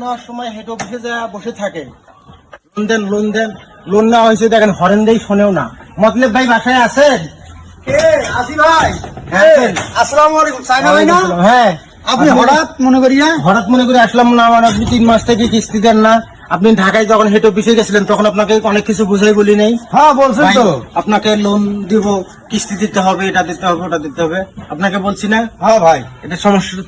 নেওয়ার সময় হেড অফিসে যা বসে থাকে, লোন দেন, লোন নেওয়া হয়েছে দেখেন হরেন দেই শোনেও না। মতলব ভাই বাসায় আছেন? আসি ভাই। হ্যাঁ, আসসালামু আলাইকুম। সাইনা ভাই না? হ্যাঁ, আপনি হঠাৎ মনে করিয়া? হঠাৎ মনে করে আসলাম না, মানে আপনি 3 মাস থেকে কিস্তি দেন না। আপনি ঢাকায় যখন হেড অফিসে গেছিলেন তখন আপনাকে অনেক কিছু বুঝাই বলি নাই? হ্যাঁ বলছেন ভাই, তো। আপনাকে লোন দিব, কিস্তি দিতে হবে, এটা দিতে হবে, ওটা দিতে হবে, আপনাকে বলছি না? হ্যাঁ ভাই। এটা সমস্যা।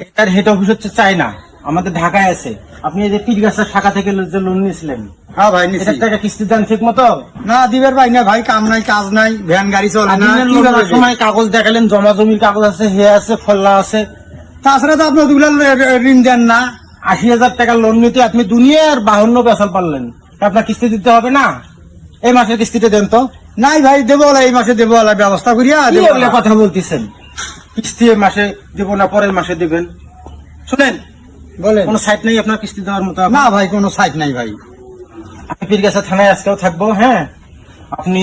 এটার হেড অফিস হচ্ছে চায়না, আমাদের ঢাকায় আছে। আপনি এই যে পীরগাছার শাখা থেকে যে লোন নিয়েছিলেন, হ্যাঁ ভাই নিছি। এটার টাকা কিস্তি দেন ঠিক মতো? না দিবের ভাই না ভাই, কাম নাই কাজ নাই, ভ্যান গাড়ি চলে না। আপনি লোন নেওয়ার সময় কাগজ দেখালেন, জমা জমির কাগজ আছে, হে আছে, ফল্লা আছে। তাছাড়া তো আপনি ওগুলো ঋণ দেন না। 80,000 টাকা লোন নিতে আপনি দুনিয়ার 52 বেসাল পারলেন, তা আপনার কিস্তি দিতে হবে না? এই মাসের কিস্তিটা দেন তো। নাই ভাই দেবো বলা, এই মাসে দেবো বলা ব্যবস্থা করিয়া কি দেবো বলে কথা বলতেছেন? কিস্তি এই মাসে দেবো না পরের মাসে দিবেন? শুনেন, বলেন। কোনো সাইট নেই আপনার কিস্তি দেওয়ার মতো? না ভাই কোনো সাইট নাই ভাই। আমি পীরগাছা থানায় আজকেও থাকবো। হ্যাঁ, আপনি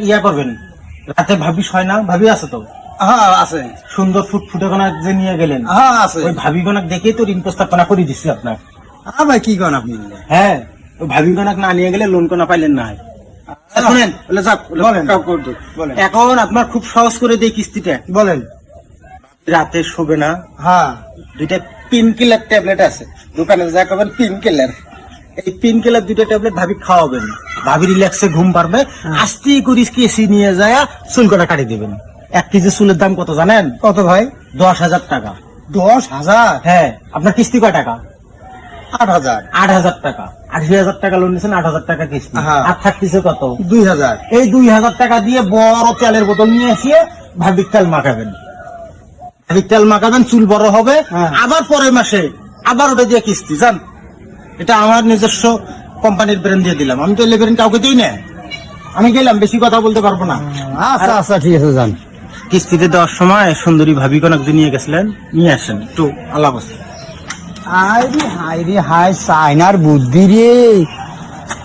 ইয়া করবেন, রাতে ভাবি হয় না? ভাবি আছে তো? হ্যাঁ আছে। সুন্দর ফুটফুটে কোনা যে নিয়ে গেলেন, হ্যাঁ আছে। ওই ভাবি গোনাক দেখেই তো ঋণ প্রস্তাবনা করে দিচ্ছি আপনার। হ্যাঁ ভাই কি করেন আপনি? হ্যাঁ, ওই ভাবি গোনাক না নিয়ে গেলে লোন কোনা পাইলেন না। শুনেন, বলে যাক, বলেন। বলেন। এখন আপনার খুব সহজ করে দেই কিস্তিটা। বলেন। রাতে শোবে না, হ্যাঁ 2টা পেন কিলার ট্যাবলেট আছে, দোকানে যা করবেন পেন কিলার, এই পেন কিলার 2টা ট্যাবলেট ভাবি খাওয়াবেন, ভাবি রিল্যাক্সে ঘুম পারবে। আস্তে করে কেসি নিয়ে যায় চুল কটা কাটি দিবেন। 1 কেজি চুলের দাম কত জানেন? কত ভাই? 10,000 টাকা। 10,000? হ্যাঁ, আপনার কিস্তি কয় টাকা? 8,000। 8,000 টাকা। 80,000 টাকা লোন নিয়েছেন, 8,000 টাকা কিস্তি। হ্যাঁ। আর থাকতেছে কত? 2,000। এই 2,000 টাকা দিয়ে বড় তেলের বোতল নিয়ে এসে ভাবির তেল মাখাবেন, ভাবির তেল মাখাবেন, চুল বড় হবে। হ্যাঁ। আবার পরের মাসে আবার ওটা দিয়ে কিস্তি যান। এটা আমার নিজস্ব কোম্পানির ব্র্যান্ড দিয়ে দিলাম, আমি তো এই ব্র্যান্ড কাউকে দিই না। আমি গেলাম, বেশি কথা বলতে পারবো না। আচ্ছা আচ্ছা ঠিক আছে যান। কিস্তিতে দেওয়ার সময় সুন্দরী ভাবি কনক যে নিয়ে গেছিলেন, নিয়ে আসেন একটু আলাপ আছে। হাই চাইনার বুদ্ধি রে,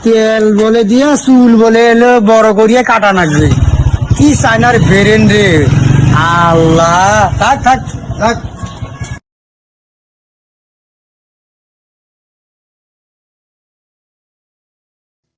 তেল বলে দিয়া চুল বলে এলো বড় করিয়া কাটা নাকবে। কি চাইনার বেরেন রে, আল্লাহ। থাক থাক থাক।